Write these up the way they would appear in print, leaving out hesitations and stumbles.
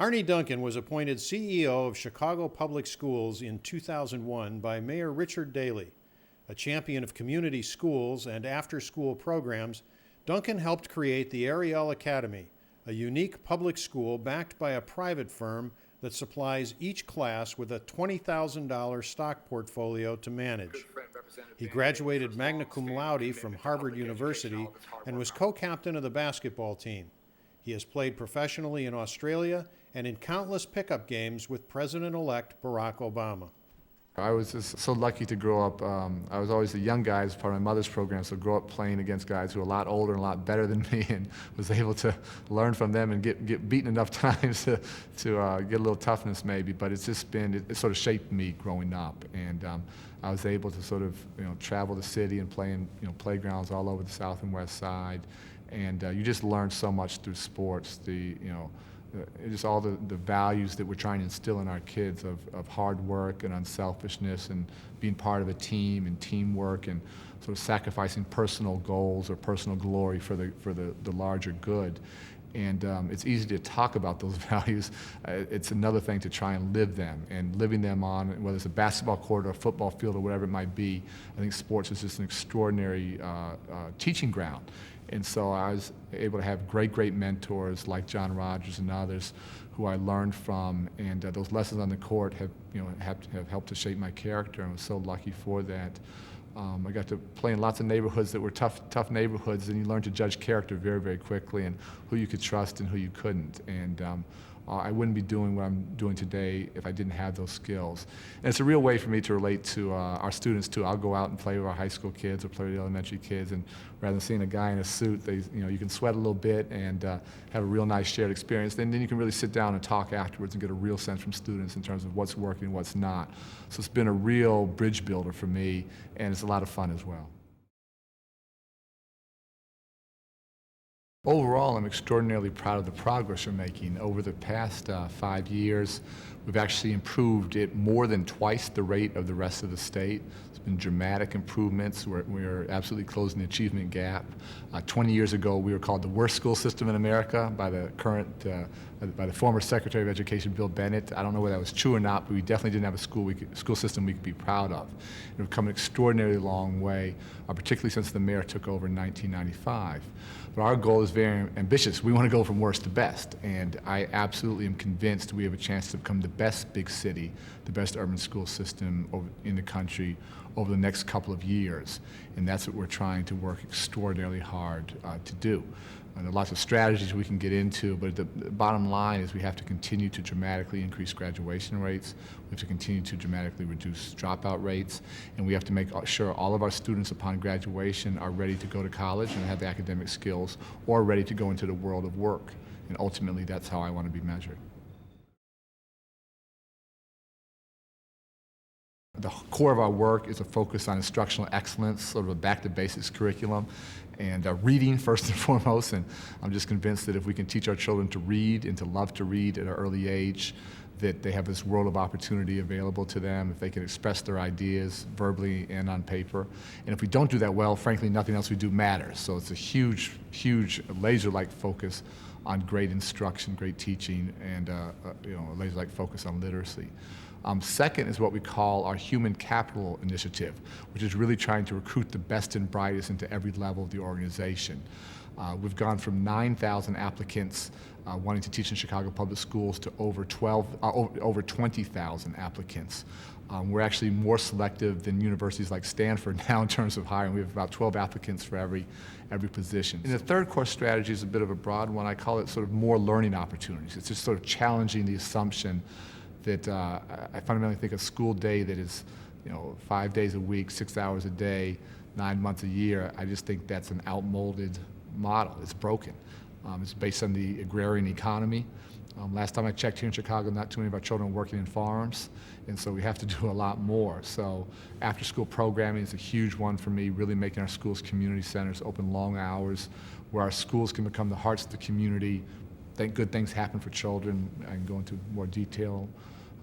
Arne Duncan was appointed CEO of Chicago Public Schools in 2001 by Mayor Richard Daley. A champion of community schools and after-school programs, Duncan helped create the Ariel Academy, a unique public school backed by a private firm that supplies each class with a $20,000 stock portfolio to manage. He graduated magna cum laude from Harvard University and was co-captain of the basketball team. He has played professionally in Australia and in countless pickup games with President-elect Barack Obama. I was just so lucky to grow up. I was always a young guy as part of my mother's program, so grow up playing against guys who were a lot older and a lot better than me, and was able to learn from them and get beaten enough times to get a little toughness maybe. But it's just been, it sort of shaped me growing up, and I was able to sort of travel the city and play in playgrounds all over the South and West Side, and you just learn so much through sports. Just all the values that we're trying to instill in our kids of hard work and unselfishness and being part of a team and teamwork and sort of sacrificing personal goals or personal glory for the larger good. And it's easy to talk about those values. It's another thing to try and live them, and living them on, whether it's a basketball court or a football field or whatever it might be. I think sports is just an extraordinary teaching ground. And so I was able to have great mentors like John Rogers and others who I learned from, and those lessons on the court have helped to shape my character, and I was so lucky for that. I got to play in lots of neighborhoods that were tough neighborhoods, and you learn to judge character very quickly and who you could trust and who you couldn't. And I wouldn't be doing what I'm doing today if I didn't have those skills. And it's a real way for me to relate to our students too. I'll go out and play with our high school kids or play with the elementary kids, and rather than seeing a guy in a suit, you can sweat a little bit and have a real nice shared experience. Then you can really sit down and talk afterwards and get a real sense from students in terms of what's working and what's not. So it's been a real bridge builder for me, and it's a lot of fun as well. Overall, I'm extraordinarily proud of the progress we're making. Over the past 5 years, we've actually improved at more than twice the rate of the rest of the state. It's been dramatic improvements. We're absolutely closing the achievement gap. 20 years ago, we were called the worst school system in America by the former Secretary of Education, Bill Bennett. I don't know whether that was true or not, but we definitely didn't have a school system we could be proud of. And we've come an extraordinarily long way, particularly since the mayor took over in 1995. But our goal is very ambitious. We want to go from worst to best, and I absolutely am convinced we have a chance to become the best big city, the best urban school system in the country over the next couple of years, and that's what we're trying to work extraordinarily hard to do. And there are lots of strategies we can get into, but the bottom line is we have to continue to dramatically increase graduation rates, we have to continue to dramatically reduce dropout rates, and we have to make sure all of our students upon graduation are ready to go to college and have the academic skills, or ready to go into the world of work. And ultimately, that's how I want to be measured. The core of our work is a focus on instructional excellence, sort of a back-to-basics curriculum, and reading first and foremost. And I'm just convinced that if we can teach our children to read and to love to read at an early age, that they have this world of opportunity available to them if they can express their ideas verbally and on paper. And if we don't do that well, frankly, nothing else we do matters. So it's a huge laser-like focus on great instruction, great teaching, and a laser-like focus on literacy. Second is what we call our human capital initiative, which is really trying to recruit the best and brightest into every level of the organization. We've gone from 9,000 applicants wanting to teach in Chicago Public Schools to over 20,000 applicants. We're actually more selective than universities like Stanford now in terms of hiring. We have about 12 applicants for every position. And the third core strategy is a bit of a broad one. I call it sort of more learning opportunities. It's just sort of challenging the assumption that I fundamentally think a school day that is 5 days a week, 6 hours a day, 9 months a year, I just think that's an outmoded model. It's broken. It's based on the agrarian economy. Last time I checked here in Chicago, not too many of our children are working in farms, and so we have to do a lot more. So after-school programming is a huge one for me, really making our schools community centers, open long hours, where our schools can become the hearts of the community. Good things happen for children. I can go into more detail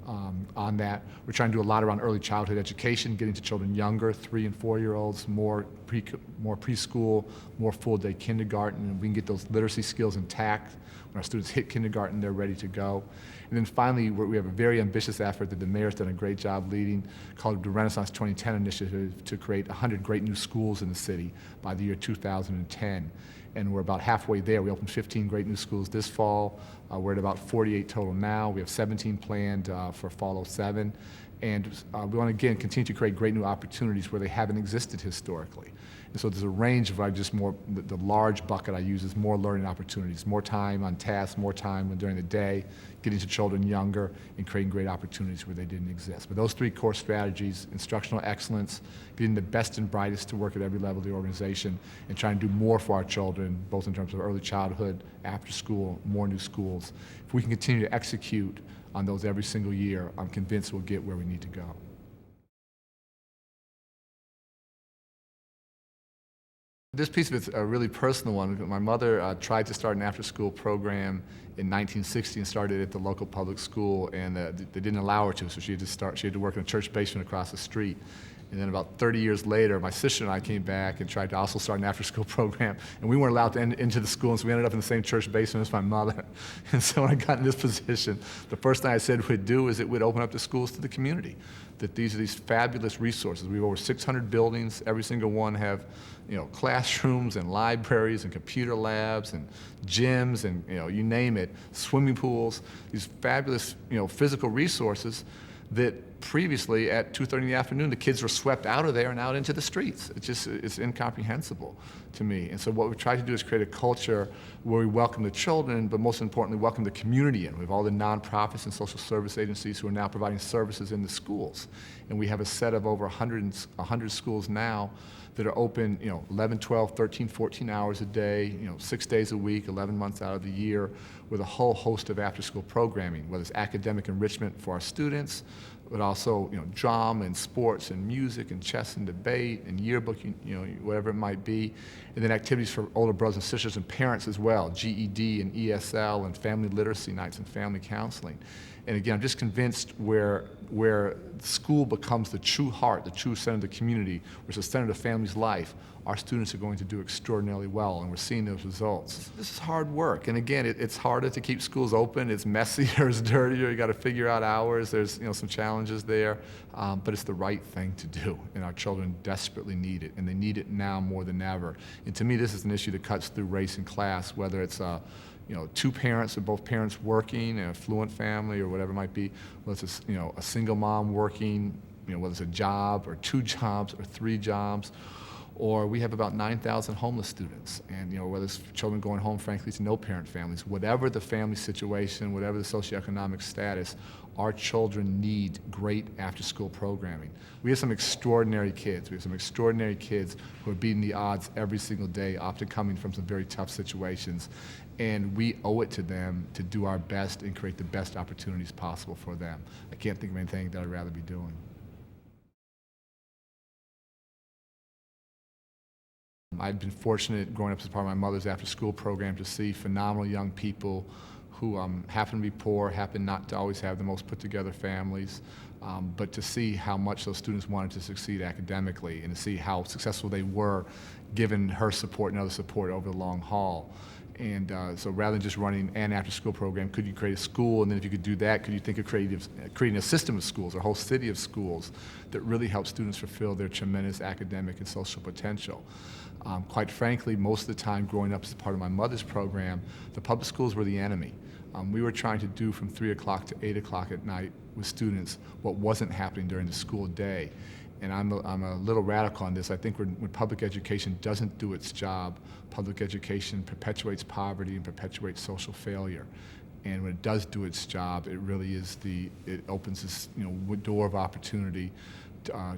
on that. We're trying to do a lot around early childhood education, getting to children younger, 3 and 4-year-olds, more preschool, more full-day kindergarten, and we can get those literacy skills intact. When our students hit kindergarten, they're ready to go. And then finally, we have a very ambitious effort that the mayor's done a great job leading, called the Renaissance 2010 Initiative, to create 100 great new schools in the city by the year 2010. And we're about halfway there. We opened 15 great new schools this fall. We're at about 48 total now. We have 17 planned for fall '07. And we want to, again, continue to create great new opportunities where they haven't existed historically. And so there's a range of the large bucket I use is more learning opportunities, more time on task, more time during the day, getting to children younger, and creating great opportunities where they didn't exist. But those 3 core strategies: instructional excellence, getting the best and brightest to work at every level of the organization, and trying to do more for our children, both in terms of early childhood, after school, more new schools. If we can continue to execute on those every single year, I'm convinced we'll get where we need to go. This piece of it's a really personal one. My mother tried to start an after-school program in 1960 and started at the local public school, and they didn't allow her to, so she had to work in a church basement across the street. And then about 30 years later, my sister and I came back and tried to also start an after-school program, and we weren't allowed to into the school, and so we ended up in the same church basement as my mother. And so when I got in this position, the first thing I said we'd do is that we'd open up the schools to the community, that these are these fabulous resources. We have over 600 buildings. Every single one have, classrooms and libraries and computer labs and gyms and, you name it, swimming pools, these fabulous, physical resources that previously at 2:30 in the afternoon, the kids were swept out of there and out into the streets. It's incomprehensible to me. And so what we try to do is create a culture where we welcome the children, but most importantly, welcome the community in. We have all the nonprofits and social service agencies who are now providing services in the schools. And we have a set of over 100 schools now that are open, 11, 12, 13, 14 hours a day, 6 days a week, 11 months out of the year, with a whole host of after-school programming, whether it's academic enrichment for our students, but also, drama and sports and music and chess and debate and yearbook, whatever it might be, and then activities for older brothers and sisters and parents as well, GED and ESL and family literacy nights and family counseling. And again, I'm just convinced where school becomes the true heart, the true center of the community, which is the center of the family's life, our students are going to do extraordinarily well, and we're seeing those results. This is hard work, and again, it's harder to keep schools open. It's messier, it's dirtier, you got to figure out hours. There's some challenges there, but it's the right thing to do, and our children desperately need it, and they need it now more than ever. And to me, this is an issue that cuts through race and class, whether it's 2 parents or both parents working, an affluent family or whatever it might be, whether it's a single mom working, whether it's a job or 2 jobs or 3 jobs, or we have about 9,000 homeless students, and whether it's children going home, frankly, to no-parent families, whatever the family situation, whatever the socioeconomic status, our children need great after-school programming. We have some extraordinary kids. We have some extraordinary kids who are beating the odds every single day, often coming from some very tough situations, and we owe it to them to do our best and create the best opportunities possible for them. I can't think of anything that I'd rather be doing. I'd been fortunate growing up as part of my mother's after-school program to see phenomenal young people who happen to be poor, happen not to always have the most put-together families, but to see how much those students wanted to succeed academically and to see how successful they were given her support and other support over the long haul. And so rather than just running an after-school program, could you create a school? And then if you could do that, could you think of creating a system of schools, or a whole city of schools that really help students fulfill their tremendous academic and social potential? Quite frankly, most of the time growing up as a part of my mother's program, the public schools were the enemy. We were trying to do from 3 o'clock to 8 o'clock at night with students what wasn't happening during the school day. And I'm a little radical on this. I think when public education doesn't do its job, public education perpetuates poverty and perpetuates social failure. And when it does do its job, it really is it opens this door of opportunity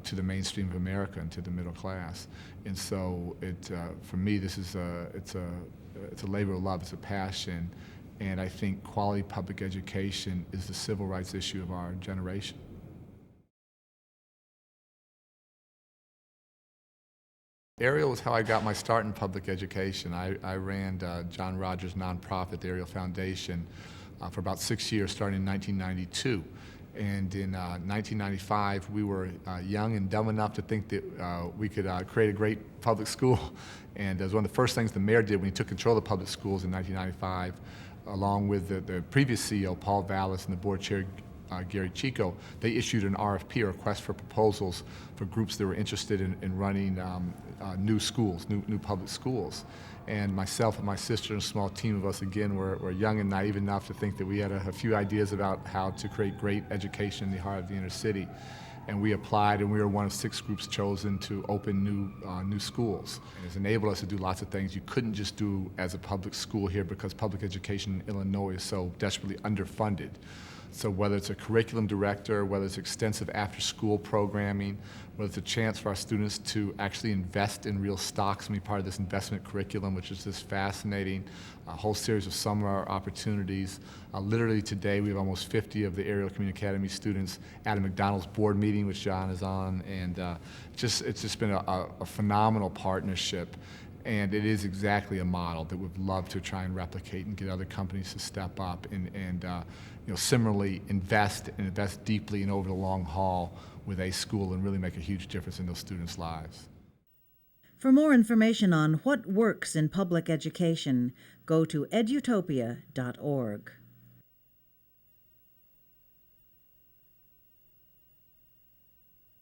to the mainstream of America and to the middle class. And so for me, this is it's a labor of love, it's a passion, and I think quality public education is the civil rights issue of our generation. Ariel was how I got my start in public education. I ran John Rogers' nonprofit, the Ariel Foundation, for about 6 years, starting in 1992. And in 1995, we were young and dumb enough to think that we could create a great public school. And it was one of the first things the mayor did when he took control of the public schools in 1995, along with the previous CEO, Paul Vallis, and the board chair, Gary Chico. They issued an RFP, a request for proposals, for groups that were interested in running new schools, new public schools. And myself and my sister and a small team of us, again, were young and naive enough to think that we had a few ideas about how to create great education in the heart of the inner city. And we applied, and we were one of 6 groups chosen to open new schools. And it's enabled us to do lots of things you couldn't just do as a public school here, because public education in Illinois is so desperately underfunded. So whether it's a curriculum director, whether it's extensive after-school programming, whether it's a chance for our students to actually invest in real stocks and be part of this investment curriculum, which is just fascinating, a whole series of summer opportunities. Literally today we have almost 50 of the Aerial Community Academy students at a McDonald's board meeting, which John is on, and it's just been a phenomenal partnership. And it is exactly a model that we'd love to try and replicate and get other companies to step up and similarly invest deeply and over the long haul with a school and really make a huge difference in those students' lives. For more information on what works in public education, go to edutopia.org.